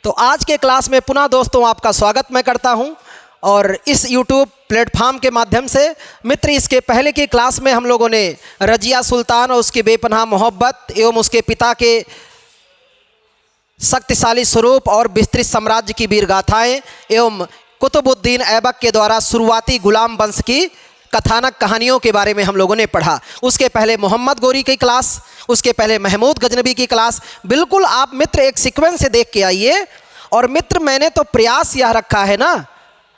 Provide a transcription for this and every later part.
तो आज के क्लास में पुनः दोस्तों आपका स्वागत मैं करता हूं और इस YouTube प्लेटफॉर्म के माध्यम से मित्र इसके पहले की क्लास में हम लोगों ने रजिया सुल्तान और उसकी बेपनाह मोहब्बत एवं उसके पिता के शक्तिशाली स्वरूप और विस्तृत साम्राज्य की वीर गाथाएँ एवं कुतुबुद्दीन ऐबक के द्वारा शुरुआती गुलाम वंश की कथानक कहानियों के बारे में हम लोगों ने पढ़ा। उसके पहले मोहम्मद गोरी की क्लास, उसके पहले महमूद गजनबी की क्लास। बिल्कुल आप मित्र एक सीक्वेंस से देख के आइए। और मित्र मैंने तो प्रयास यह रखा है ना,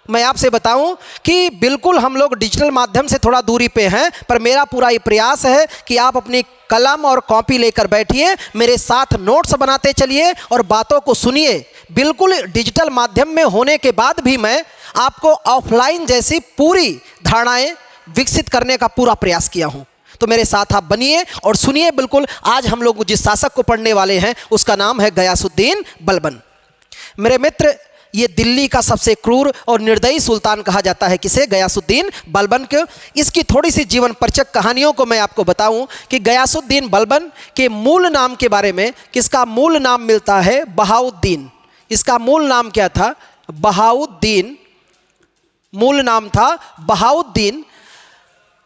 मैं आपसे बताऊं कि बिल्कुल हम लोग डिजिटल माध्यम से थोड़ा दूरी पे हैं, पर मेरा पूरा ये प्रयास है कि आप अपनी कलम और कॉपी लेकर बैठिए, मेरे साथ नोट्स बनाते चलिए और बातों को सुनिए। बिल्कुल डिजिटल माध्यम में होने के बाद भी मैं आपको ऑफलाइन जैसी पूरी धारणाएं विकसित करने का पूरा प्रयास किया हूं। तो मेरे साथ आप बनिए और सुनिए। बिल्कुल आज हम लोग जिस शासक को पढ़ने वाले हैं उसका नाम है गयासुद्दीन बलबन। मेरे मित्र ये दिल्ली का सबसे क्रूर और निर्दयी सुल्तान कहा जाता है किसे? गयासुद्दीन बलबन को। इसकी थोड़ी सी जीवन परिचय कहानियों को मैं आपको बताऊं कि गयासुद्दीन बलबन के मूल नाम के बारे में, किसका मूल नाम मिलता है? बहाउद्दीन। इसका मूल नाम क्या था? बहाउद्दीन। मूल नाम था बहाउद्दीन।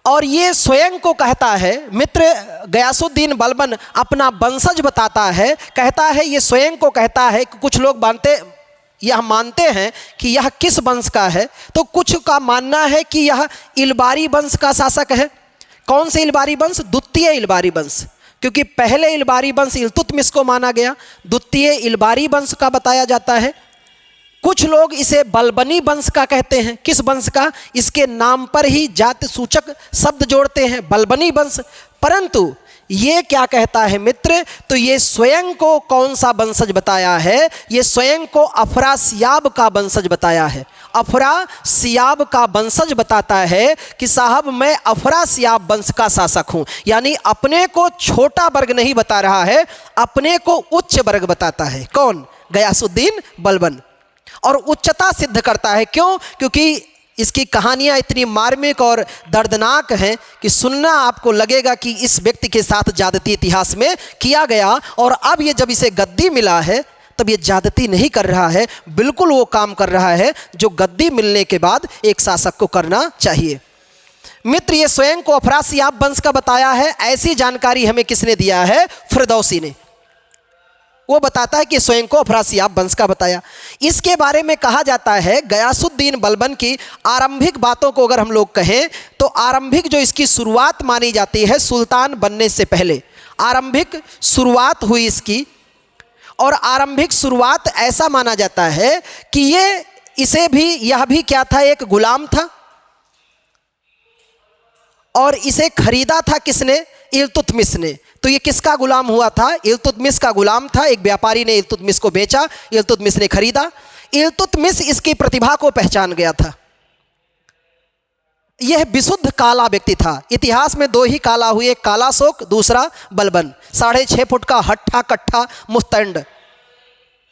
और ये स्वयं को कहता है मित्र, गयासुद्दीन बलबन अपना वंशज बताता है, कहता है, ये स्वयं को कहता है कि कुछ लोग मानते हैं कि यह किस वंश का है, तो कुछ का मानना है कि यह इलबारी वंश का शासक है। कौन से इलबारी वंश? द्वितीय इलबारी वंश, क्योंकि पहले इलबारी वंश इल्तुतमिश को माना गया, द्वितीय इलबारी वंश का बताया जाता है। कुछ लोग इसे बलबनी वंश का कहते हैं। किस वंश का? इसके नाम पर ही जाति सूचक शब्द जोड़ते हैं, बलबनी वंश। परंतु ये क्या कहता है मित्र? तो ये स्वयं को कौन सा वंशज बताया है? ये स्वयं को अफरासियाब का वंशज बताया है। अफरासियाब का वंशज बताता है कि साहब मैं अफरासियाब वंश का शासक हूँ। यानी अपने को छोटा वर्ग नहीं बता रहा है, अपने को उच्च वर्ग बताता है। कौन? गयासुद्दीन बलबन। और उच्चता सिद्ध करता है। क्यों? क्योंकि इसकी कहानियाँ इतनी मार्मिक और दर्दनाक हैं कि सुनना आपको लगेगा कि इस व्यक्ति के साथ ज्यादती इतिहास में किया गया, और अब ये जब इसे गद्दी मिला है तब ये ज्यादती नहीं कर रहा है, बिल्कुल वो काम कर रहा है जो गद्दी मिलने के बाद एक शासक को करना चाहिए। मित्र ये स्वयं को अफरासियाब वंश का बताया है। ऐसी जानकारी हमें किसने दिया है? फिरदौसी ने। वो बताता है कि स्वयं को अफरासियाब वंश का बताया। इसके बारे में कहा जाता है गयासुद्दीन बलबन की आरंभिक बातों को अगर हम लोग कहें तो आरंभिक जो इसकी शुरुआत मानी जाती है सुल्तान बनने से पहले, आरंभिक शुरुआत हुई इसकी। और आरंभिक शुरुआत ऐसा माना जाता है कि यह भी क्या था? एक गुलाम था। और इसे खरीदा था किसने? इल्तुतमिश ने। तो ये किसका गुलाम हुआ था? इल्तुतमिश का गुलाम था। एक व्यापारी ने इल्तुतमिश को बेचा, इल्तुतमिश ने खरीदा। इल्तुतमिश इसकी प्रतिभा को पहचान गया था। यह विशुद्ध काला व्यक्ति था। इतिहास में दो ही काला हुए, एक काला शोक, दूसरा बलबन। 6.5 फुट का हट्ठा कट्ठा मुस्तंड।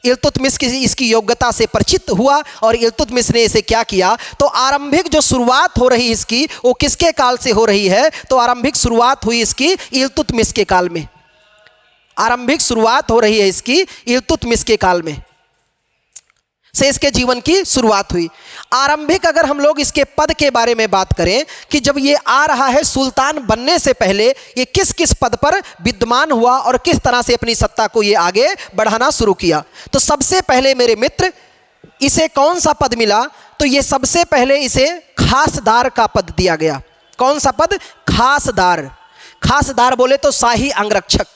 इल्तुतमिश की इसकी योग्यता से परिचित हुआ और इल्तुतमिश ने इसे क्या किया? तो आरंभिक जो शुरुआत हो रही इसकी वो किसके काल से हो रही है? तो आरंभिक शुरुआत हुई इसकी इल्तुतमिश के काल में। आरंभिक शुरुआत हो रही है इसकी इल्तुतमिश के काल में से इसके जीवन की शुरुआत हुई। आरंभिक अगर हम लोग इसके पद के बारे में बात करें कि जब ये आ रहा है सुल्तान बनने से पहले ये किस किस पद पर विद्यमान हुआ और किस तरह से अपनी सत्ता को ये आगे बढ़ाना शुरू किया, तो सबसे पहले मेरे मित्र इसे कौन सा पद मिला? तो ये सबसे पहले इसे खासदार का पद दिया गया। कौन सा पद? खासदार। खासदार बोले तो शाही अंगरक्षक।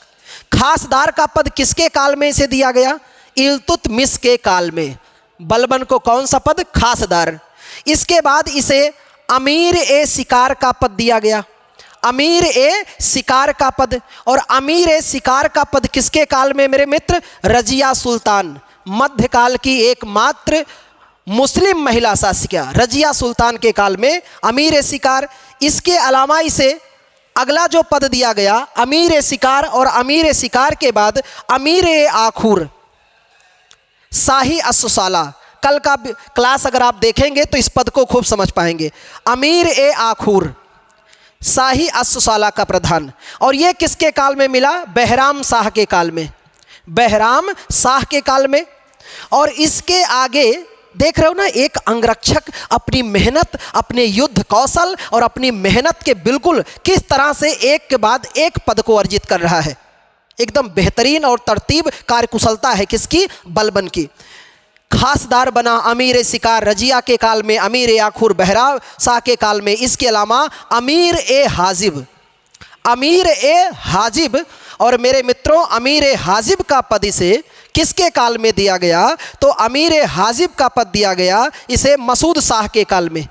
खासदार का पद किसके काल में इसे दिया गया? इल्तुतमिश के काल में। बलबन को कौन सा पद? खासदार। इसके बाद इसे अमीर ए शिकार का पद दिया गया। अमीर ए शिकार का पद। और अमीर ए शिकार का पद किसके काल में मेरे मित्र? रजिया सुल्तान, मध्यकाल की एकमात्र मुस्लिम महिला शासिका रजिया सुल्तान के काल में अमीर ए शिकार। इसके अलावा इसे अगला जो पद दिया गया अमीर ए शिकार, और अमीर ए शिकार के बाद अमीर ए आखूर, शाही अश्वशाला। कल का क्लास अगर आप देखेंगे तो इस पद को खूब समझ पाएंगे। अमीर ए आखूर, शाही अश्वशाला का प्रधान। और ये किसके काल में मिला? बहराम शाह के काल में। बहराम शाह के काल में। और इसके आगे देख रहे हो ना, एक अंगरक्षक अपनी मेहनत, अपने युद्ध कौशल और अपनी मेहनत के बिल्कुल किस तरह से एक के बाद एक पद को अर्जित कर रहा है। एकदम बेहतरीन और तरतीब कार्यकुशलता है किसकी? बलबन की। खासदार बना अमीर शिकार रजिया के काल में, अमीर आखुर बहराव शाह के काल में। इसके अलावा अमीर ए हाजिब, अमीर ए हाजिब, और मेरे मित्रों अमीर ए हाजिब का पद इसे किसके काल में दिया गया? तो अमीर ए हाजिब का पद दिया गया इसे मसूद शाह के काल में,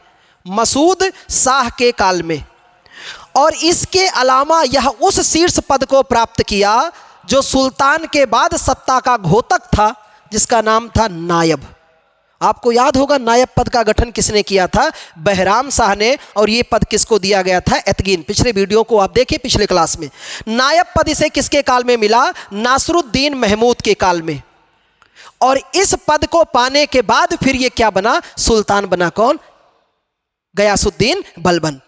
मसूद शाह के काल में। और इसके अलावा यह उस शीर्ष पद को प्राप्त किया जो सुल्तान के बाद सत्ता का घोतक था, जिसका नाम था नायब। आपको याद होगा नायब पद का गठन किसने किया था? बहराम शाह ने। और ये पद किसको दिया गया था? एतगीन। पिछले वीडियो को आप देखिए, पिछले क्लास में। नायब पद इसे किसके काल में मिला? नासरुद्दीन महमूद के काल में। और इस पद को पाने के बाद फिर ये क्या बना? सुल्तान बना। कौन? गयासुद्दीन बलबन।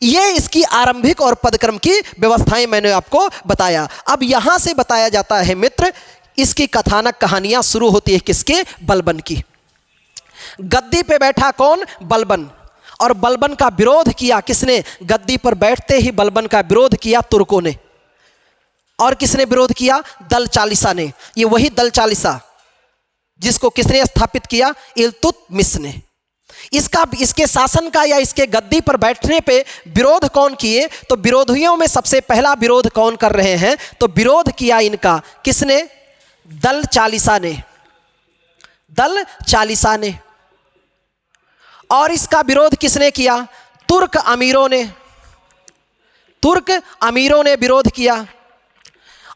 ये इसकी आरंभिक और पदक्रम की व्यवस्थाएं मैंने आपको बताया। अब यहां से बताया जाता है मित्र, इसकी कथानक कहानियां शुरू होती है किसके? बलबन की। गद्दी पे बैठा कौन? बलबन। और बलबन का विरोध किया किसने? गद्दी पर बैठते ही बलबन का विरोध किया तुर्कों ने। और किसने विरोध किया? दल चालीसा ने। ये वही दल चालीसा जिसको किसने स्थापित किया? इल्तुतमिश ने। इसके शासन का या इसके गद्दी पर बैठने पे विरोध कौन किए? तो विरोधियों में सबसे पहला विरोध कौन कर रहे हैं? तो विरोध किया इनका किसने? दल चालीसा ने, दल चालीसा ने। और इसका विरोध किसने किया? तुर्क अमीरों ने, तुर्क अमीरों ने विरोध किया।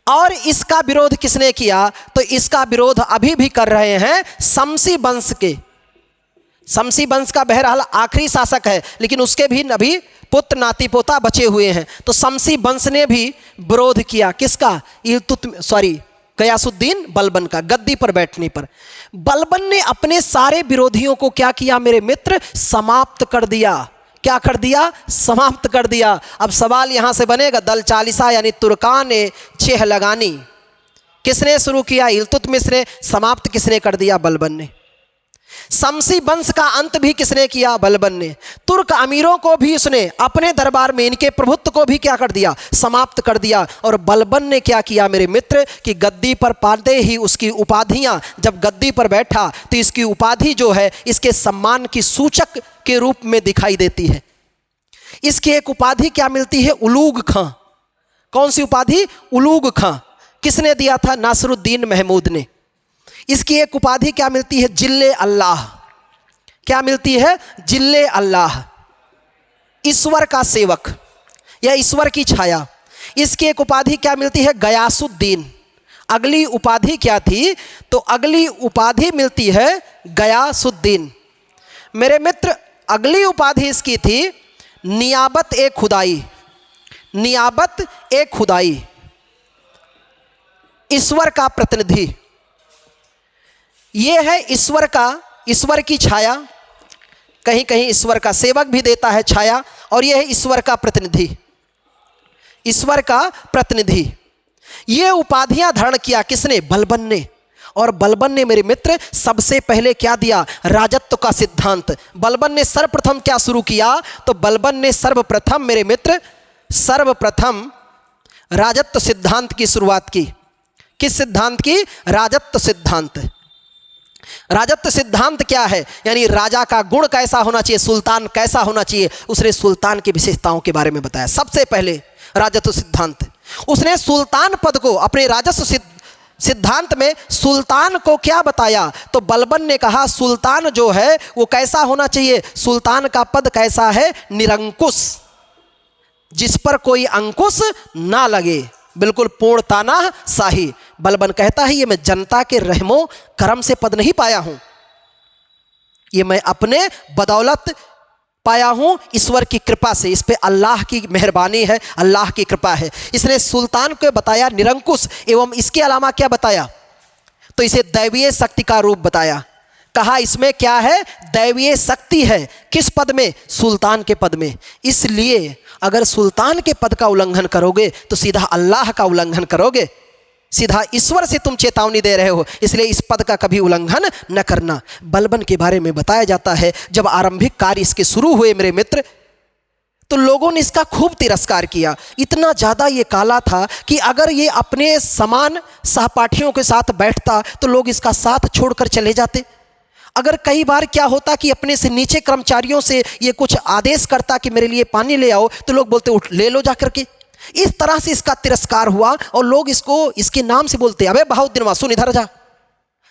और इसका विरोध किसने किया? तो इसका विरोध अभी भी कर रहे हैं शमसी वंश के। शमसी वंश का बहरहाल आखिरी शासक है, लेकिन उसके भी अभी पुत्र नाती पोता बचे हुए हैं। तो शमसी वंश ने भी विरोध किया किसका? गयासुद्दीन बलबन का, गद्दी पर बैठने पर। बलबन ने अपने सारे विरोधियों को क्या किया मेरे मित्र? समाप्त कर दिया। क्या कर दिया? समाप्त कर दिया। अब सवाल यहां से बनेगा, दल चालीसा यानी तुर्कान ने छेह लगानी किसने शुरू किया? इल्तुतमिश ने। समाप्त किसने कर दिया? बलबन ने। शमसी वंश का अंत भी किसने किया? बलबन ने। तुर्क अमीरों को भी उसने अपने दरबार में, इनके प्रभुत्व को भी क्या कर दिया? समाप्त कर दिया। और बलबन ने क्या किया मेरे मित्र कि गद्दी पर पाते ही उसकी उपाधियां, जब गद्दी पर बैठा तो इसकी उपाधि जो है इसके सम्मान की सूचक के रूप में दिखाई देती है। इसकी एक उपाधि क्या मिलती है? उलूग खां। कौन सी उपाधि? उलूग खां। किसने दिया था? नासरुद्दीन महमूद ने। इसकी एक उपाधि क्या मिलती है? जिल्ले अल्लाह। क्या मिलती है? जिल्ले अल्लाह, ईश्वर का सेवक या ईश्वर की छाया। इसकी एक उपाधि क्या मिलती है? गयासुद्दीन। अगली उपाधि क्या थी? तो अगली उपाधि मिलती है गयासुद्दीन। मेरे मित्र अगली उपाधि इसकी थी नियाबत ए खुदाई। नियाबत ए खुदाई, ईश्वर का प्रतिनिधि। ये है ईश्वर का, ईश्वर की छाया। कहीं कहीं ईश्वर का सेवक भी देता है छाया। और यह है ईश्वर का प्रतिनिधि, ईश्वर का प्रतिनिधि। ये उपाधियां धारण किया किसने? बलबन ने। और बलबन ने मेरे मित्र सबसे पहले क्या दिया? राजत्व का सिद्धांत। बलबन ने सर्वप्रथम क्या शुरू किया? तो बलबन ने सर्वप्रथम मेरे मित्र, सर्वप्रथम राजत्व सिद्धांत की शुरुआत की। किस सिद्धांत की? राजत्व सिद्धांत। राजत्व सिद्धांत क्या है? यानी राजा का गुण कैसा होना चाहिए, सुल्तान कैसा होना चाहिए, उसने सुल्तान की विशेषताओं के बारे में बताया। सबसे पहले राजत्व सिद्धांत। उसने सुल्तान पद को अपने राजस्व सिद्धांत में सुल्तान को क्या बताया? तो बलबन ने कहा सुल्तान जो है वो कैसा होना चाहिए? सुल्तान का पद कैसा है? निरंकुश, जिस पर कोई अंकुश ना लगे, बिल्कुल पूर्णताना शाही। बलबन कहता है ये मैं जनता के रहमो करम से पद नहीं पाया हूं, ये मैं अपने बदौलत पाया हूं, ईश्वर की कृपा से। इस पे अल्लाह की मेहरबानी है, अल्लाह की कृपा है। इसने सुल्तान को बताया निरंकुश। एवं इसके अलावा क्या बताया? तो इसे दैवीय शक्ति का रूप बताया। कहा इसमें क्या है? दैवीय शक्ति है। किस पद में? सुल्तान के पद में। इसलिए अगर सुल्तान के पद का उल्लंघन करोगे तो सीधा अल्लाह का उल्लंघन करोगे, सीधा ईश्वर से तुम चेतावनी दे रहे हो, इसलिए इस पद का कभी उल्लंघन न करना। बलबन के बारे में बताया जाता है, जब आरंभिक कार्य इसके शुरू हुए मेरे मित्र, तो लोगों ने इसका खूब तिरस्कार किया। इतना ज़्यादा ये काला था कि अगर ये अपने समान सहपाठियों के साथ बैठता तो लोग इसका साथ छोड़कर चले जाते। अगर कई बार क्या होता कि अपने से नीचे कर्मचारियों से ये कुछ आदेश करता कि मेरे लिए पानी ले आओ, तो लोग बोलते उठ ले लो जा करके। इस तरह से इसका तिरस्कार हुआ और लोग इसको इसके नाम से बोलते, अबे बहाउद्दीन सुन इधर जा।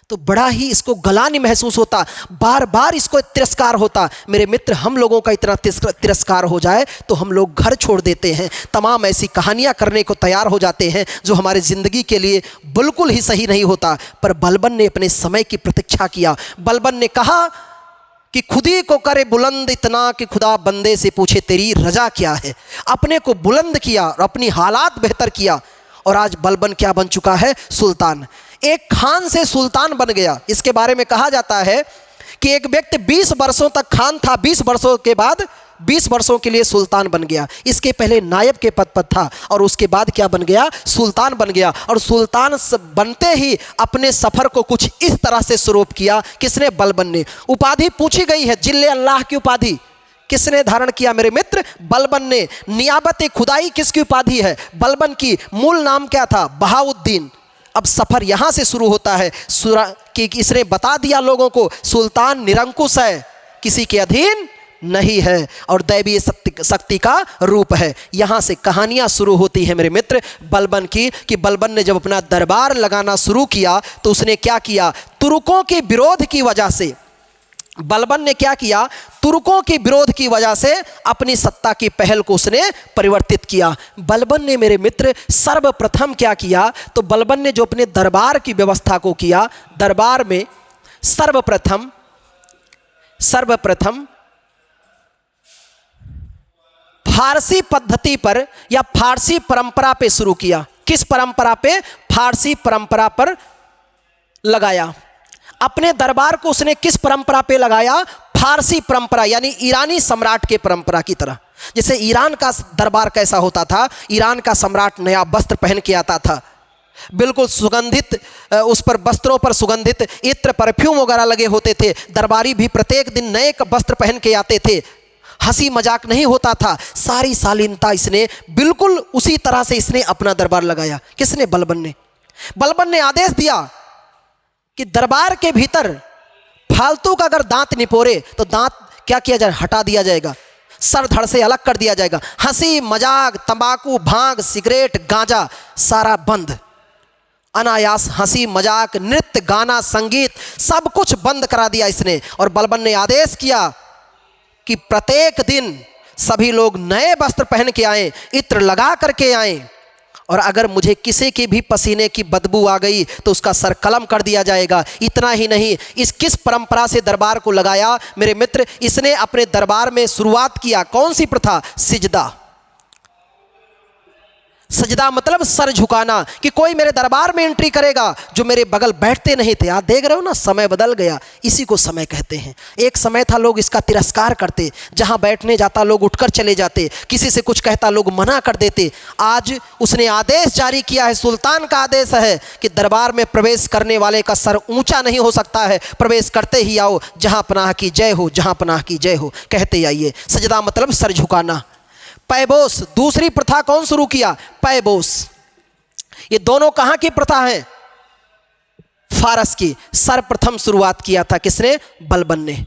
तो बड़ा ही इसको गलानी महसूस होता, बार बार इसको तिरस्कार होता। मेरे मित्र, हम लोगों का इतना तिरस्कार हो जाए तो हम लोग घर छोड़ देते हैं, तमाम ऐसी कहानियां करने को तैयार हो जाते हैं जो हमारे ज़िंदगी के लिए बिल्कुल ही सही नहीं होता। पर बलबन ने अपने समय की प्रतीक्षा किया। बलबन ने कहा कि खुदी को करे बुलंद इतना कि खुदा बंदे से पूछे तेरी रजा क्या है। अपने को बुलंद किया और अपनी हालात बेहतर किया, और आज बलबन क्या बन चुका है? सुल्तान। एक खान से सुल्तान बन गया। इसके बारे में कहा जाता है कि एक व्यक्ति 20 वर्षों तक खान था, 20 वर्षों के बाद 20 वर्षों के लिए सुल्तान बन गया। इसके पहले नायब के पद पर था और उसके बाद क्या बन गया? सुल्तान बन गया। और सुल्तान बनते ही अपने सफ़र को कुछ इस तरह से शुरू किया। किसने? बलबन ने। उपाधि पूछी गई है, जिल्ले अल्लाह की उपाधि किसने धारण किया मेरे मित्र? बलबन ने। नियाबत खुदाई किसकी उपाधि है? बलबन की। मूल नाम क्या था? बहाउद्दीन। अब सफ़र यहाँ से शुरू होता है कि इसने बता दिया लोगों को सुल्तान निरंकुश है, किसी के अधीन नहीं है और दैवीय शक्ति का रूप है। यहाँ से कहानियाँ शुरू होती हैं मेरे मित्र बलबन की, कि बलबन ने जब अपना दरबार लगाना शुरू किया तो उसने क्या किया? तुर्कों के विरोध की वजह से बलबन ने क्या किया? तुर्कों के विरोध की वजह से अपनी सत्ता की पहल को उसने परिवर्तित किया। बलबन ने मेरे मित्र सर्वप्रथम क्या किया? तो बलबन ने जो अपने दरबार की व्यवस्था को किया, दरबार में सर्वप्रथम फारसी पद्धति पर या फारसी परंपरा पे शुरू किया। किस परंपरा पे? फारसी परंपरा पर लगाया। अपने दरबार को उसने किस परंपरा पे लगाया? फारसी परंपरा, यानी ईरानी सम्राट के परंपरा की तरह। जैसे ईरान का दरबार कैसा होता था? ईरान का सम्राट नया वस्त्र पहन के आता था, बिल्कुल सुगंधित, उस पर वस्त्रों पर सुगंधित इत्र परफ्यूम वगैरह लगे होते थे। दरबारी भी प्रत्येक दिन नए वस्त्र पहन के आते थे। हंसी मजाक नहीं होता था, सारी शालीनता इसने बिल्कुल उसी तरह से इसने अपना दरबार लगाया। किसने? बलबन ने। बलबन ने आदेश दिया कि दरबार के भीतर फालतू का अगर दांत निपोरे तो दांत क्या किया जाए? हटा दिया जाएगा, सर धड़ से अलग कर दिया जाएगा। हंसी मजाक, तंबाकू, भांग, सिगरेट, गांजा सारा बंद। अनायास हंसी मजाक, नृत्य, गाना, संगीत सब कुछ बंद करा दिया इसने। और बलबन ने आदेश किया कि प्रत्येक दिन सभी लोग नए वस्त्र पहन के आएं, इत्र लगा करके आएं, और अगर मुझे किसी की भी पसीने की बदबू आ गई तो उसका सर कलम कर दिया जाएगा। इतना ही नहीं, इस किस परंपरा से दरबार को लगाया मेरे मित्र? इसने अपने दरबार में शुरुआत किया कौन सी प्रथा? सिजदा। सजदा मतलब सर झुकाना, कि कोई मेरे दरबार में एंट्री करेगा जो मेरे बगल बैठते नहीं थे। आप देख रहे हो ना, समय बदल गया, इसी को समय कहते हैं। एक समय था लोग इसका तिरस्कार करते, जहां बैठने जाता लोग उठकर चले जाते, किसी से कुछ कहता लोग मना कर देते। आज उसने आदेश जारी किया है, सुल्तान का आदेश है कि दरबार में प्रवेश करने वाले का सर ऊंचा नहीं हो सकता है, प्रवेश करते ही आओ, जहां पनाह की जय हो, जहां पनाह की जय हो कहते आइए। सजदा मतलब सर झुकाना। पैबोस, दूसरी प्रथा कौन शुरू किया? पैबोस। ये दोनों कहां की प्रथा है? फारस की। सर्वप्रथम शुरुआत किया था किसने? बलबन ने।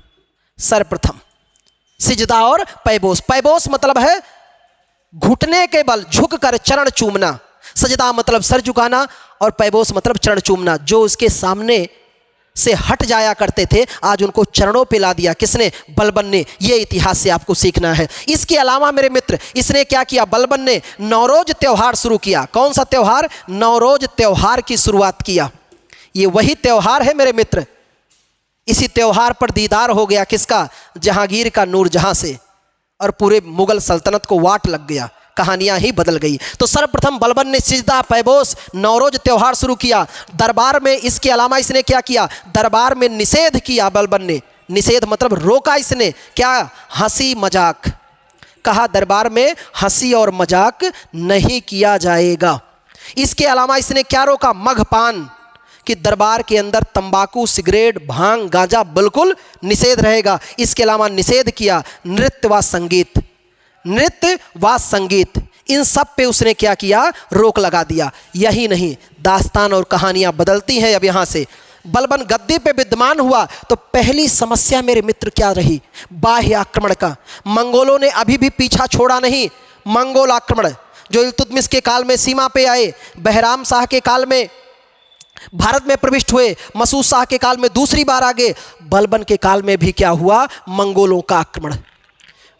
सर्वप्रथम सिजदा और पैबोस। पैबोस मतलब है घुटने के बल झुककर चरण चूमना। सजदा मतलब सर झुकाना और पैबोस मतलब चरण चूमना। जो उसके सामने से हट जाया करते थे आज उनको चरणों पे ला दिया। किसने? बलबन ने। ये इतिहास से आपको सीखना है। इसके अलावा मेरे मित्र इसने क्या किया? बलबन ने नौरोज त्यौहार शुरू किया। कौन सा त्यौहार? नौरोज त्यौहार की शुरुआत किया। ये वही त्यौहार है मेरे मित्र। इसी त्यौहार पर दीदार हो गया किसका? जहांगीर का नूरजहां से, और पूरे मुगल सल्तनत को वाट लग गया, कहानियां ही बदल गई। तो सर्वप्रथम बलबन ने सिजदा, पैबोस, नौरोज त्यौहार शुरू किया दरबार में। इसके अलावा इसने क्या किया? दरबार में निषेध किया बलबन ने। निषेध मतलब रोका इसने। क्या? हंसी मजाक। कहा दरबार में हंसी और मजाक नहीं किया जाएगा। इसके अलावा इसने क्या रोका? मद्यपान, कि दरबार के अंदर तंबाकू, सिगरेट, भांग, गांजा बिल्कुल निषेध रहेगा। इसके अलावा निषेध किया नृत्य व संगीत, नृत्य व संगीत, इन सब पे उसने क्या किया? रोक लगा दिया। यही नहीं, दास्तान और कहानियां बदलती हैं। अब यहाँ से बलबन गद्दी पे विद्यमान हुआ तो पहली समस्या मेरे मित्र क्या रही? बाह्य आक्रमण का। मंगोलों ने अभी भी पीछा छोड़ा नहीं। मंगोल आक्रमण जो इल्तुतमिश के काल में सीमा पे आए, बहराम शाह के काल में भारत में प्रविष्ट हुए, मसूद शाह के काल में दूसरी बार आगे, बलबन के काल में भी क्या हुआ? मंगोलों का आक्रमण,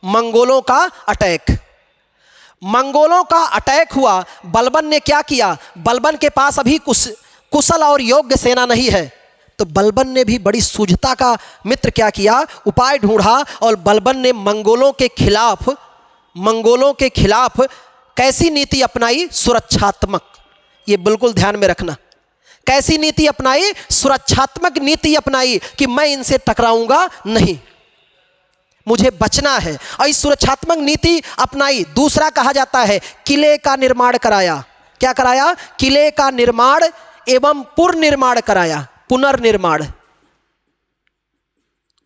मंगोलों का अटैक, मंगोलों का अटैक हुआ। बलबन ने क्या किया? बलबन के पास अभी कुशल और योग्य सेना नहीं है, तो बलबन ने भी बड़ी सूझता का मित्र क्या किया? उपाय ढूंढा। और बलबन ने मंगोलों के खिलाफ कैसी नीति अपनाई? सुरक्षात्मक। ये बिल्कुल ध्यान में रखना। कैसी नीति अपनाई? सुरक्षात्मक नीति अपनाई कि मैं इनसे टकराऊंगा नहीं, मुझे बचना है, और इस सुरक्षात्मक नीति अपनाई। दूसरा कहा जाता है किले का निर्माण कराया। क्या कराया? किले का निर्माण एवं पुनर्निर्माण कराया। पुनर्निर्माण,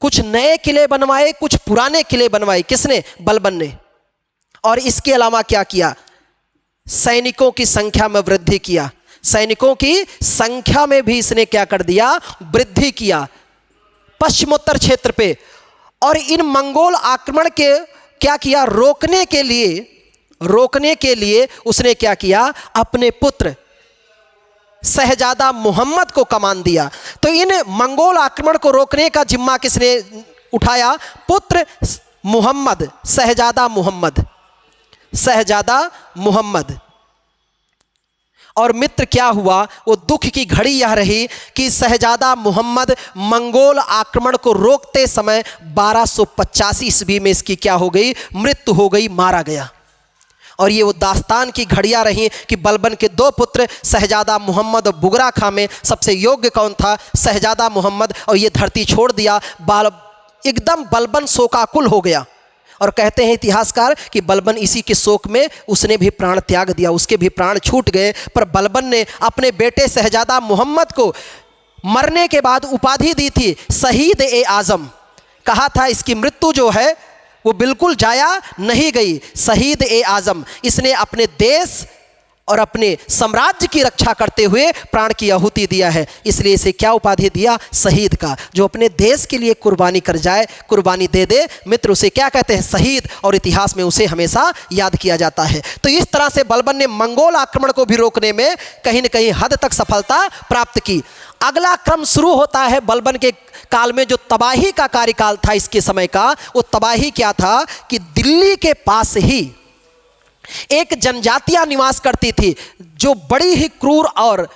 कुछ नए किले बनवाए, कुछ पुराने किले बनवाए। किसने? बलबन ने। और इसके अलावा क्या किया? सैनिकों की संख्या में वृद्धि किया। सैनिकों की संख्या में भी इसने क्या कर दिया? वृद्धि किया पश्चिमोत्तर क्षेत्र पे। और इन मंगोल आक्रमण के क्या किया? रोकने के लिए उसने क्या किया? अपने पुत्र शहजादा मोहम्मद को कमान दिया। तो इन मंगोल आक्रमण को रोकने का जिम्मा किसने उठाया? पुत्र मोहम्मद, शहजादा मोहम्मद। और मित्र क्या हुआ? वो दुख की घड़ी यह रही कि शहजादा मोहम्मद मंगोल आक्रमण को रोकते समय 1285 ईस्वी में इसकी क्या हो गई? मृत्यु हो गई, मारा गया। और ये वो दास्तान की घड़ियां रही कि बलबन के दो पुत्र शहजादा मोहम्मद और बुगरा खां में सबसे योग्य कौन था? शहजादा मोहम्मद। और ये धरती छोड़ दिया, एकदम बलबन शोकाकुल हो गया। और कहते हैं इतिहासकार कि बलबन इसी के शोक में उसने भी प्राण त्याग दिया, उसके भी प्राण छूट गए। पर बलबन ने अपने बेटे शहजादा मोहम्मद को मरने के बाद उपाधि दी थी शहीद ए आज़म। कहा था इसकी मृत्यु जो है वो बिल्कुल जाया नहीं गई, शहीद ए आज़म। इसने अपने देश और अपने साम्राज्य की रक्षा करते हुए प्राण की आहुति दिया है, इसलिए इसे क्या उपाधि दिया? शहीद का। जो अपने देश के लिए कुर्बानी कर जाए, कुर्बानी दे दे मित्र, उसे क्या कहते हैं? शहीद। और इतिहास में उसे हमेशा याद किया जाता है। तो इस तरह से बलबन ने मंगोल आक्रमण को भी रोकने में कहीं न कहीं हद तक सफलता प्राप्त की। अगला क्रम शुरू होता है बलबन के काल में, जो तबाही का कार्यकाल था इसके समय का। वो तबाही क्या था कि दिल्ली के पास ही एक जनजातियां निवास करती थी, जो बड़ी ही क्रूर और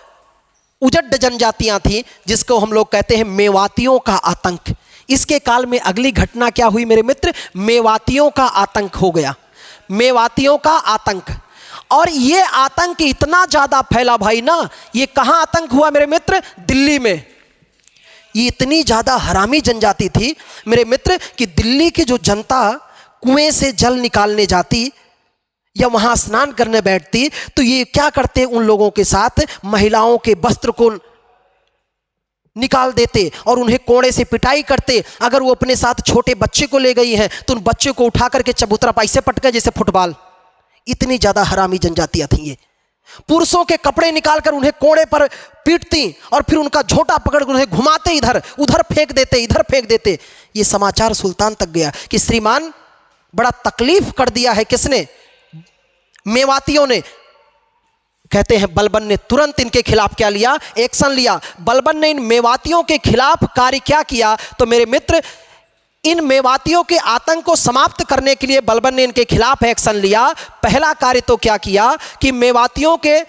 उजड़ जनजातियां थी, जिसको हम लोग कहते हैं मेवातियों का आतंक। इसके काल में अगली घटना क्या हुई मेरे मित्र? मेवातियों का आतंक हो गया, मेवातियों का आतंक। और ये आतंक इतना ज्यादा फैला भाई ना, ये कहां आतंक हुआ मेरे मित्र? दिल्ली में। ये इतनी ज्यादा हरामी जनजाति थी मेरे मित्र कि दिल्ली की जो जनता कुएं से जल निकालने जाती या वहां स्नान करने बैठती, तो ये क्या करते? उन लोगों के साथ महिलाओं के वस्त्र को निकाल देते और उन्हें कोड़े से पिटाई करते। अगर वो अपने साथ छोटे बच्चे को ले गई हैं तो उन बच्चे को उठा करके चबूतरा पैसे पटके जैसे फुटबॉल। इतनी ज्यादा हरामी जनजातियां थी ये। पुरुषों के कपड़े निकालकर उन्हें कोड़े पर पीटती और फिर उनका झोटा पकड़ उन्हें घुमाते, इधर उधर फेंक देते, इधर फेंक देते। ये समाचार सुल्तान तक गया कि श्रीमान बड़ा तकलीफ कर दिया है किसने? मेवातियों ने। कहते हैं बलबन ने तुरंत इनके खिलाफ क्या लिया? एक्शन लिया। बलबन ने इन मेवातियों के खिलाफ कार्य क्या किया? तो मेरे मित्र, इन मेवातियों के आतंक को समाप्त करने के लिए बलबन ने इनके खिलाफ एक्शन लिया। पहला कार्य तो क्या किया कि मेवातियों के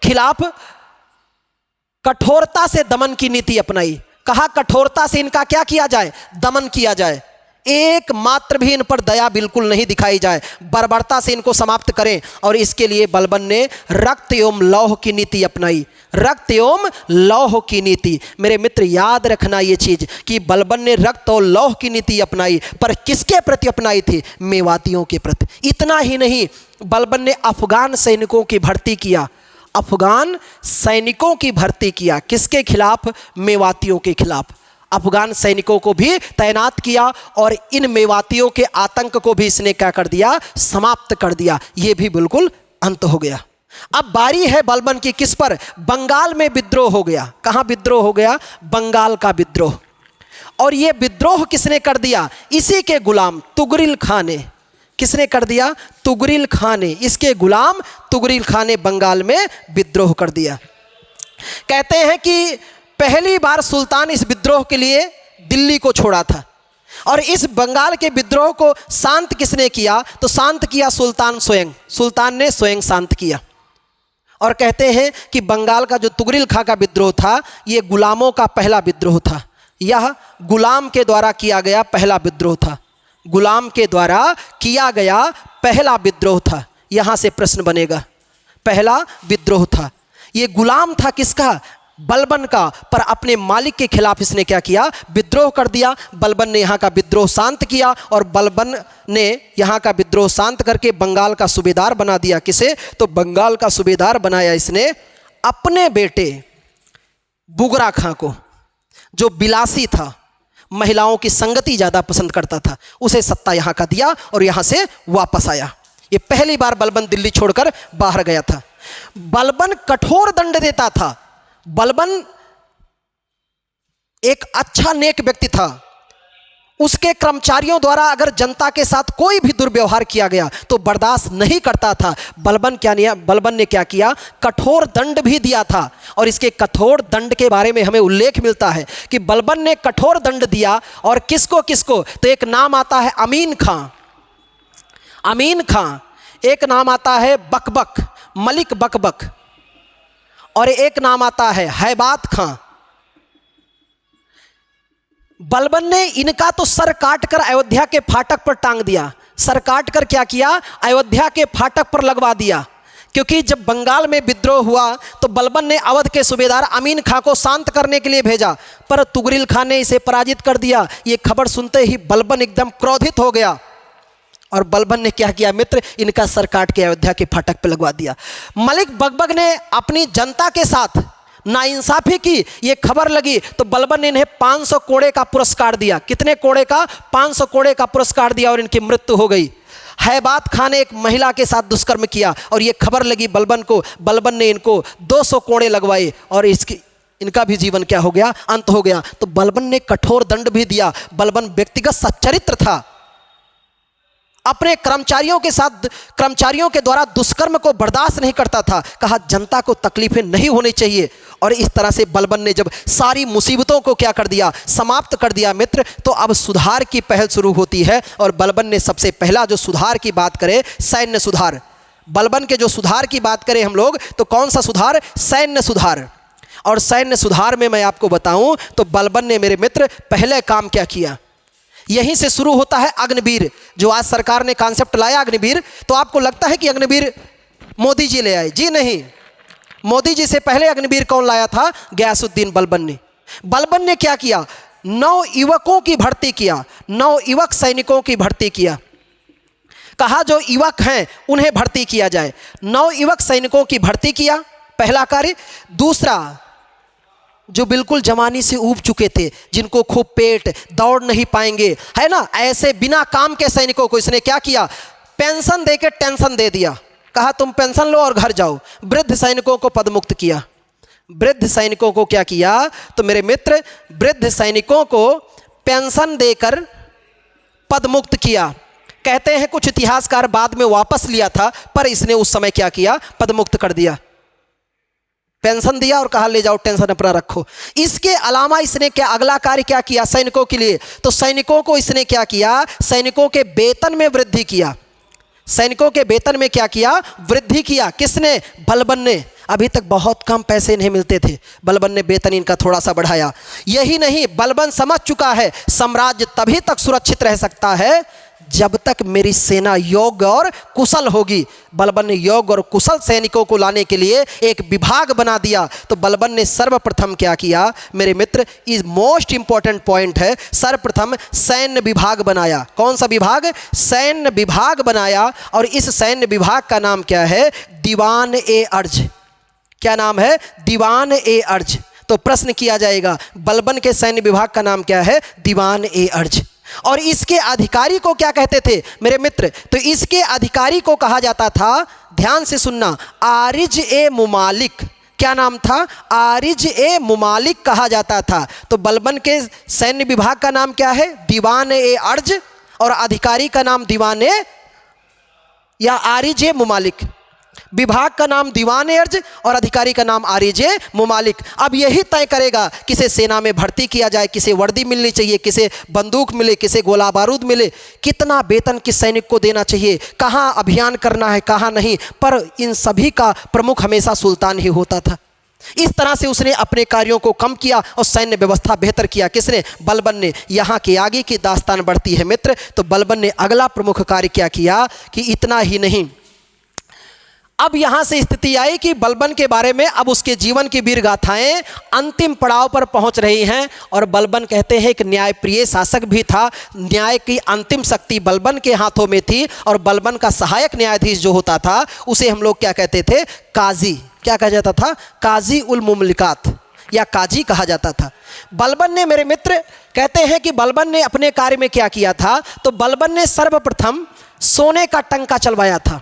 खिलाफ कठोरता से दमन की नीति अपनाई। कहा कठोरता से इनका क्या किया जाए? दमन किया जाए। एक मात्र भी इन पर दया बिल्कुल नहीं दिखाई जाए, बर्बरता से इनको समाप्त करें। और इसके लिए बलबन ने रक्त एवं लौह की नीति अपनाई। रक्त एवं लौह की नीति। मेरे मित्र याद रखना ये चीज कि बलबन ने रक्त और लौह की नीति अपनाई, पर किसके प्रति अपनाई थी? मेवातियों के प्रति। इतना ही नहीं, बलबन ने अफगान सैनिकों की भर्ती किया। अफगान सैनिकों की भर्ती किया। किसके खिलाफ? मेवातियों के खिलाफ। अफगान सैनिकों को भी तैनात किया और इन मेवातियों के आतंक को भी इसने क्या कर दिया? समाप्त कर दिया। ये भी बिल्कुल अंत हो गया। अब बारी है बलबन की किस पर? बंगाल में विद्रोह हो गया। कहां विद्रोह हो गया? बंगाल का विद्रोह। और ये विद्रोह किसने कर दिया? इसी के गुलाम तुगरिल खां ने। किसने कर दिया? तुगरिल खां ने। इसके गुलाम तुगरिल खां ने बंगाल में विद्रोह कर दिया। कहते हैं कि पहली बार सुल्तान इस विद्रोह के लिए दिल्ली को छोड़ा था और इस बंगाल के विद्रोह को शांत किसने किया? तो शांत किया सुल्तान स्वयं। सुल्तान ने स्वयं शांत किया। और कहते हैं कि बंगाल का जो तुगरिल खां का विद्रोह था, ये गुलामों का पहला विद्रोह था। यह गुलाम के द्वारा किया गया पहला विद्रोह था। गुलाम के द्वारा किया गया पहला विद्रोह था। यहाँ से प्रश्न बनेगा, पहला विद्रोह था, ये गुलाम था किसका? बलबन का। पर अपने मालिक के खिलाफ इसने क्या किया? विद्रोह कर दिया। बलबन ने यहाँ का विद्रोह शांत किया और बलबन ने यहाँ का विद्रोह शांत करके बंगाल का सूबेदार बना दिया। किसे? तो बंगाल का सूबेदार बनाया इसने अपने बेटे बुगरा खां को, जो बिलासी था, महिलाओं की संगति ज़्यादा पसंद करता था, उसे सत्ता यहाँ का दिया और यहाँ से वापस आया। ये पहली बार बलबन दिल्ली छोड़कर बाहर गया था। बलबन कठोर दंड देता था। बलबन एक अच्छा नेक व्यक्ति था। उसके कर्मचारियों द्वारा अगर जनता के साथ कोई भी दुर्व्यवहार किया गया तो बर्दाश्त नहीं करता था। बलबन ने क्या किया? कठोर दंड भी दिया था। और इसके कठोर दंड के बारे में हमें उल्लेख मिलता है कि बलबन ने कठोर दंड दिया। और किसको किसको? तो एक नाम आता है अमीन खां, अमीन खां, एक नाम आता है बकबक, मलिक बकबक, और एक नाम आता है हैबात खां। बलबन ने इनका तो सर काट कर अयोध्या के फाटक पर टांग दिया। सर काट कर क्या किया? अयोध्या के फाटक पर लगवा दिया। क्योंकि जब बंगाल में विद्रोह हुआ तो बलबन ने अवध के सूबेदार अमीन खां को शांत करने के लिए भेजा, पर तुगरिल खां ने इसे पराजित कर दिया। ये खबर सुनते ही बलबन एकदम क्रोधित हो गया और बलबन ने क्या किया मित्र? इनका सर काट के अयोध्या के फाटक पर लगवा दिया। मलिक बकबक ने अपनी जनता के साथ नाइंसाफी की। ये खबर लगी तो बलबन ने इन्हें 500 कोड़े का पुरस्कार दिया। कितने कोड़े का? 500 कोड़े का पुरस्कार दिया और इनकी मृत्यु हो गई। हैबात खां ने एक महिला के साथ दुष्कर्म किया और ये खबर लगी बलबन को। बलबन ने इनको 200 कोड़े लगवाए और इनका भी जीवन क्या हो गया? अंत हो गया। तो बलबन ने कठोर दंड भी दिया। बलबन व्यक्तिगत सच्चरित्र था। अपने कर्मचारियों के द्वारा दुष्कर्म को बर्दाश्त नहीं करता था। कहा जनता को तकलीफें नहीं होनी चाहिए। और इस तरह से बलबन ने जब सारी मुसीबतों को क्या कर दिया? समाप्त कर दिया मित्र, तो अब सुधार की पहल शुरू होती है। और बलबन ने सबसे पहला जो सुधार की बात करें, सैन्य सुधार। बलबन के जो सुधार की बात करें हम लोग, तो कौन सा सुधार? सैन्य सुधार। और सैन्य सुधार में मैं आपको बताऊं तो बलबन ने मेरे मित्र पहले काम क्या किया? यहीं से शुरू होता है अग्निवीर। जो आज सरकार ने कॉन्सेप्ट लाया अग्निवीर, तो आपको लगता है कि अग्निवीर मोदी जी ले आए? जी नहीं, मोदी जी से पहले अग्निवीर कौन लाया था? गयासुद्दीन बलबन ने। बलबन ने क्या किया? 9 युवकों की भर्ती किया, 9 युवक सैनिकों की भर्ती किया। कहा जो युवक हैं उन्हें भर्ती किया जाए। 9 युवक सैनिकों की भर्ती किया, पहला कार्य। दूसरा, जो बिल्कुल जवानी से ऊब चुके थे, जिनको खूब पेट, दौड़ नहीं पाएंगे, है ना, ऐसे बिना काम के सैनिकों को इसने क्या किया? पेंशन देके टेंशन दे दिया। कहा तुम पेंशन लो और घर जाओ। वृद्ध सैनिकों को पदमुक्त किया। वृद्ध सैनिकों को क्या किया? तो मेरे मित्र, वृद्ध सैनिकों को पेंशन देकर पदमुक्त किया। कहते हैं कुछ इतिहासकार बाद में वापस लिया था, पर इसने उस समय क्या किया? पदमुक्त कर दिया। पेंशन दिया और कहा ले जाओ, टेंशन अपना रखो। इसके अलावा इसने क्या अगला कार्य क्या किया सैनिकों के लिए? तो सैनिकों को इसने क्या किया? सैनिकों के वेतन में वृद्धि किया। सैनिकों के वेतन में क्या किया? वृद्धि किया। किसने? बलबन ने। अभी तक बहुत कम पैसे इन्हें मिलते थे, बलबन ने वेतन इनका थोड़ा सा बढ़ाया। यही नहीं, बलबन समझ चुका है साम्राज्य तभी तक सुरक्षित रह सकता है जब तक मेरी सेना योग्य और कुशल होगी। बलबन ने योग्य और कुशल सैनिकों को लाने के लिए एक विभाग बना दिया। तो बलबन ने सर्वप्रथम क्या किया मेरे मित्र? इस मोस्ट इंपॉर्टेंट पॉइंट है, सर्वप्रथम सैन्य विभाग बनाया। कौन सा विभाग? सैन्य विभाग बनाया। और इस सैन्य विभाग का नाम क्या है? दीवान ए अर्ज। क्या नाम है? दीवान ए अर्ज। तो प्रश्न किया जाएगा बलबन के सैन्य विभाग का नाम क्या है? दीवान ए अर्ज। और इसके अधिकारी को क्या कहते थे मेरे मित्र? तो इसके अधिकारी को कहा जाता था, ध्यान से सुनना, आरिज ए मुमालिक। क्या नाम था? आरिज ए मुमालिक कहा जाता था। तो बलबन के सैन्य विभाग का नाम क्या है? दीवान ए अर्ज, और अधिकारी का नाम दीवान ए या आरिज ए मुमालिक। विभाग का नाम दीवान ए अर्ज और अधिकारी का नाम आरिज ए मुमालिक। अब यही तय करेगा किसे सेना में भर्ती किया जाए, किसे वर्दी मिलनी चाहिए, किसे बंदूक मिले, किसे गोला बारूद मिले, कितना वेतन किस सैनिक को देना चाहिए, कहाँ अभियान करना है, कहाँ नहीं। पर इन सभी का प्रमुख हमेशा सुल्तान ही होता था। इस तरह से उसने अपने कार्यों को कम किया और सैन्य व्यवस्था बेहतर किया। किसने? बलबन ने। यहाँ के आगे की दास्तान बढ़ती है मित्र। तो बलबन ने अगला प्रमुख कार्य क्या किया कि इतना ही नहीं, अब यहाँ से स्थिति आई कि बलबन के बारे में अब उसके जीवन की वीर गाथाएं अंतिम पड़ाव पर पहुँच रही हैं। और बलबन कहते हैं एक न्यायप्रिय शासक भी था। न्याय की अंतिम शक्ति बलबन के हाथों में थी। और बलबन का सहायक न्यायाधीश जो होता था उसे हम लोग क्या कहते थे? काजी। क्या कहा जाता था? काजी उल मुमलिकात या काजी कहा जाता था। बलबन ने, मेरे मित्र कहते हैं कि बलबन ने अपने कार्य में क्या किया था? तो बलबन ने सर्वप्रथम सोने का टंका चलवाया था।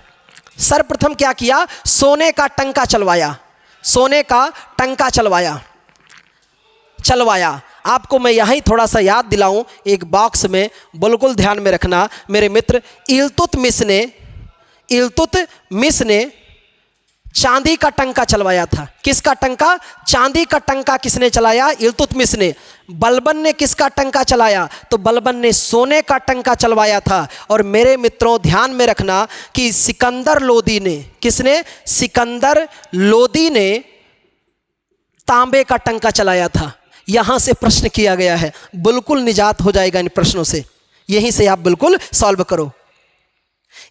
सर्वप्रथम क्या किया? सोने का टंका चलवाया। सोने का टंका चलवाया। आपको मैं यहाँ थोड़ा सा याद दिलाऊं एक बॉक्स में, बिल्कुल ध्यान में रखना मेरे मित्र। इल्तुतमिश ने चांदी का टंका चलवाया था। किसका टंका? चांदी का टंका किसने चलाया? इल्तुतमिश ने। बलबन ने किसका टंका चलाया? तो बलबन ने सोने का टंका चलवाया था। और मेरे मित्रों ध्यान में रखना कि सिकंदर लोदी ने, किसने? सिकंदर लोदी ने तांबे का टंका चलाया था। यहाँ से प्रश्न किया गया है, बिल्कुल निजात हो जाएगा इन प्रश्नों से, यहीं से आप बिल्कुल सॉल्व करो।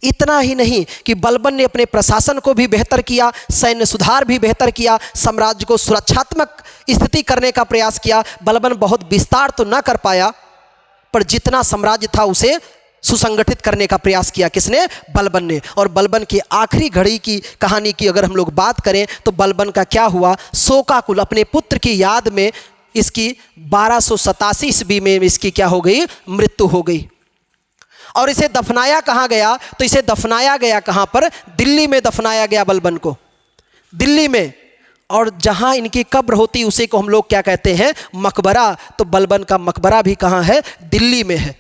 इतना ही नहीं कि बलबन ने अपने प्रशासन को भी बेहतर किया, सैन्य सुधार भी बेहतर किया, साम्राज्य को सुरक्षात्मक स्थिति करने का प्रयास किया। बलबन बहुत विस्तार तो ना कर पाया, पर जितना साम्राज्य था उसे सुसंगठित करने का प्रयास किया। किसने? बलबन ने। और बलबन की आखिरी घड़ी की कहानी की अगर हम लोग बात करें तो बलबन का क्या हुआ? शोकाकुल अपने पुत्र की याद में इसकी 1287 ईस्वी में इसकी क्या हो गई? मृत्यु हो गई। और इसे दफनाया कहाँ गया? तो इसे दफनाया गया कहाँ पर? दिल्ली में दफनाया गया बलबन को, दिल्ली में। और जहाँ इनकी कब्र होती उसे को हम लोग क्या कहते हैं? मकबरा। तो बलबन का मकबरा भी कहाँ है? दिल्ली में है।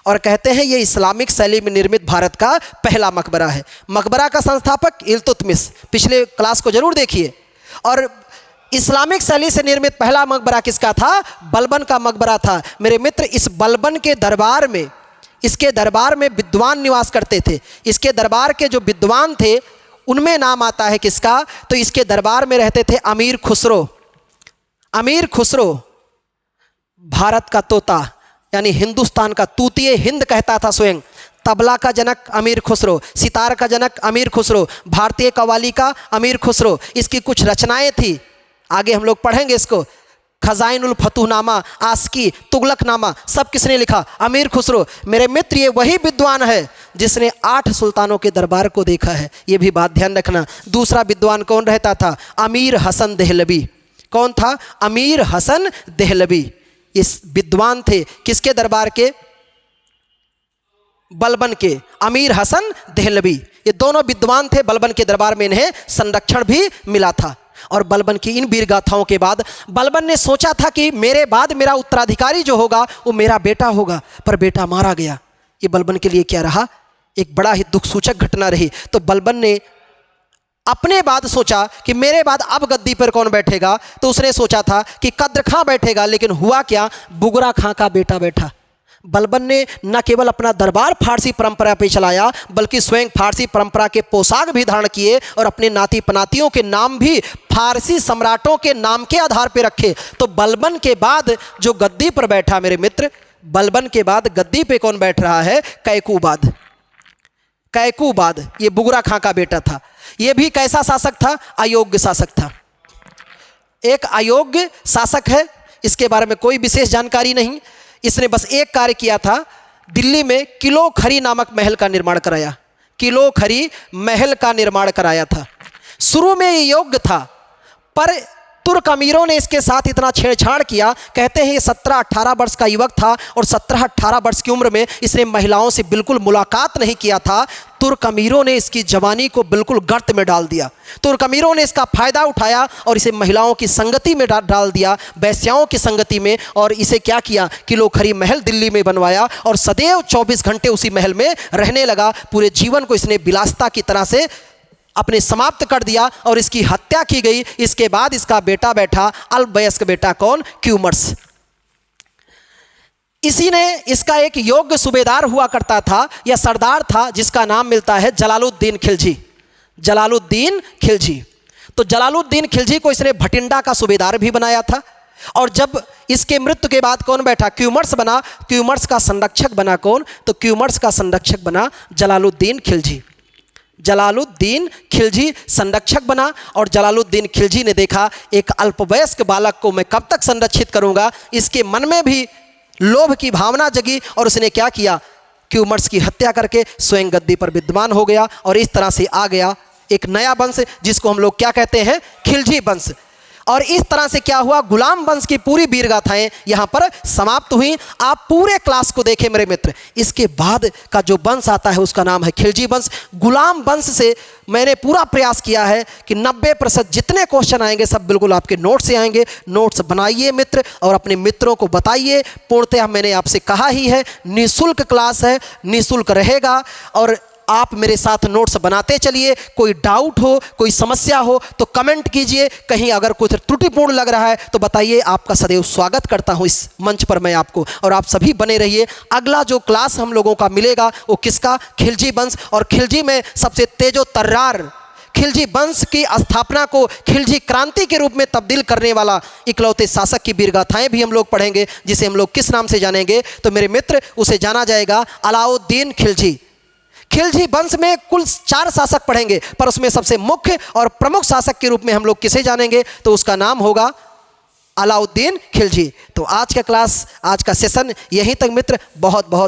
और कहते हैं ये इस्लामिक शैली में निर्मित भारत का पहला मकबरा है। मकबरा का संस्थापक इल्तुतमिश, पिछले क्लास को जरूर देखिए। और इस्लामिक शैली से निर्मित पहला मकबरा किसका था? बलबन का मकबरा था। मेरे मित्र, इस बलबन के दरबार में, इसके दरबार में विद्वान निवास करते थे। इसके दरबार के जो विद्वान थे उनमें नाम आता है किसका? तो इसके दरबार में रहते थे अमीर खुसरो। अमीर खुसरो भारत का तोता, यानी हिंदुस्तान का तूतिए हिंद कहता था स्वयं। तबला का जनक अमीर खुसरो, सितार का जनक अमीर खुसरो, भारतीय कव्वाली का अमीर खुसरो। इसकी कुछ रचनाएं थी, आगे हम लोग पढ़ेंगे इसको। खजाइनुल फतूहनामा, आस्की, तुगलकनामा, सब किसने लिखा? अमीर खुसरो। मेरे मित्र, ये वही विद्वान है जिसने 8 सुल्तानों के दरबार को देखा है, ये भी बात ध्यान रखना। दूसरा विद्वान कौन रहता था? अमीर हसन देहलवी। कौन था? अमीर हसन देहलवी। इस विद्वान थे किसके दरबार के? बलबन के। अमीर हसन देहलवी, ये दोनों विद्वान थे। बलबन के दरबार में इन्हें संरक्षण भी मिला था। और बलबन की इन वीर गाथाओं के बाद बलबन ने सोचा था कि मेरे बाद मेरा उत्तराधिकारी जो होगा वो मेरा बेटा होगा, पर बेटा मारा गया। ये बलबन के लिए क्या रहा? एक बड़ा ही दुख सूचक घटना रही। तो बलबन ने अपने बाद सोचा कि मेरे बाद अब गद्दी पर कौन बैठेगा? तो उसने सोचा था कि कद्र खां बैठेगा, लेकिन हुआ क्या? बुगरा खां का बेटा बैठा। बलबन ने न केवल अपना दरबार फारसी परंपरा पे चलाया, बल्कि स्वयं फारसी परंपरा के पोशाक भी धारण किए और अपने नाती पनातियों के नाम भी फारसी सम्राटों के नाम के आधार पे रखे। तो बलबन के बाद जो गद्दी पर बैठा, मेरे मित्र, बलबन के बाद गद्दी पे कौन बैठ रहा है? कैकूबाद। कैकूबाद ये बुगरा खां का बेटा था। ये भी कैसा शासक था? अयोग्य शासक था। एक अयोग्य शासक है, इसके बारे में कोई विशेष जानकारी नहीं। इसने बस एक कार्य किया था, दिल्ली में किलो खरी नामक महल का निर्माण कराया। किलो खरी महल का निर्माण कराया था। शुरू में ये योग्य था, पर तुर्क अमीरों ने इसके साथ इतना छेड़छाड़ किया। कहते हैं ये 17-18 वर्ष का युवक था और 17-18 वर्ष की उम्र में इसने महिलाओं से बिल्कुल मुलाकात नहीं किया था। तुर्क अमीरों ने इसकी जवानी को बिल्कुल गर्त में डाल दिया। तुर्क अमीरों ने इसका फ़ायदा उठाया और इसे महिलाओं की संगति में डाल दिया, वेश्याओं की संगति में। और इसे क्या किया कि लोखरी महल दिल्ली में बनवाया और सदैव 24 घंटे उसी महल में रहने लगा। पूरे जीवन को इसने विलासिता की तरह से अपने समाप्त कर दिया और इसकी हत्या की गई। इसके बाद इसका बेटा बैठा, अल्पवयस्क बेटा कौन? क्यूमर्स। इसी ने इसका एक योग्य सूबेदार हुआ करता था या सरदार था जिसका नाम मिलता है जलालुद्दीन खिलजी। जलालुद्दीन खिलजी। तो जलालुद्दीन खिलजी को इसने भटिंडा का सूबेदार भी बनाया था। और जब इसके मृत्यु के बाद कौन बैठा? क्यूमर्स बना। क्यूमर्स का संरक्षक बना कौन? तो क्यूमर्स का संरक्षक बना जलालुद्दीन खिलजी। जलालुद्दीन खिलजी संरक्षक बना और जलालुद्दीन खिलजी ने देखा एक अल्पवयस्क बालक को मैं कब तक संरक्षित करूंगा। इसके मन में भी लोभ की भावना जगी और उसने क्या किया? क्यूमर्स की हत्या करके स्वयं गद्दी पर विद्यमान हो गया और इस तरह से आ गया एक नया वंश जिसको हम लोग क्या कहते हैं? खिलजी वंश। और इस तरह से क्या हुआ? गुलाम वंश की पूरी वीर गाथाएं यहाँ पर समाप्त हुई। आप पूरे क्लास को देखें मेरे मित्र। इसके बाद का जो वंश आता है उसका नाम है खिलजी वंश। गुलाम वंश से मैंने पूरा प्रयास किया है कि 90% जितने क्वेश्चन आएंगे सब बिल्कुल आपके नोट से आएंगे। नोट्स बनाइए मित्र और अपने मित्रों को बताइए। पूर्णतः मैंने आपसे कहा ही है निःशुल्क क्लास है, निःशुल्क रहेगा और आप मेरे साथ नोट्स बनाते चलिए। कोई डाउट हो, कोई समस्या हो तो कमेंट कीजिए। कहीं अगर कुछ त्रुटिपूर्ण लग रहा है तो बताइए। आपका सदैव स्वागत करता हूं इस मंच पर मैं आपको। और आप सभी बने रहिए। अगला जो क्लास हम लोगों का मिलेगा वो किसका? खिलजी वंश। और खिलजी में सबसे तेजो तर्रार खिलजी वंश की स्थापना को खिलजी क्रांति के रूप में तब्दील करने वाला इकलौते शासक की वीरगाथाएं भी हम लोग पढ़ेंगे, जिसे हम लोग किस नाम से जानेंगे? तो मेरे मित्र उसे जाना जाएगा अलाउद्दीन खिलजी। खिलजी वंश में कुल 4 शासक पढ़ेंगे पर उसमें सबसे मुख्य और प्रमुख शासक के रूप में हम लोग किसे जानेंगे? तो उसका नाम होगा अलाउद्दीन खिलजी। तो आज का क्लास, आज का सेशन यहीं तक मित्र। बहुत बहुत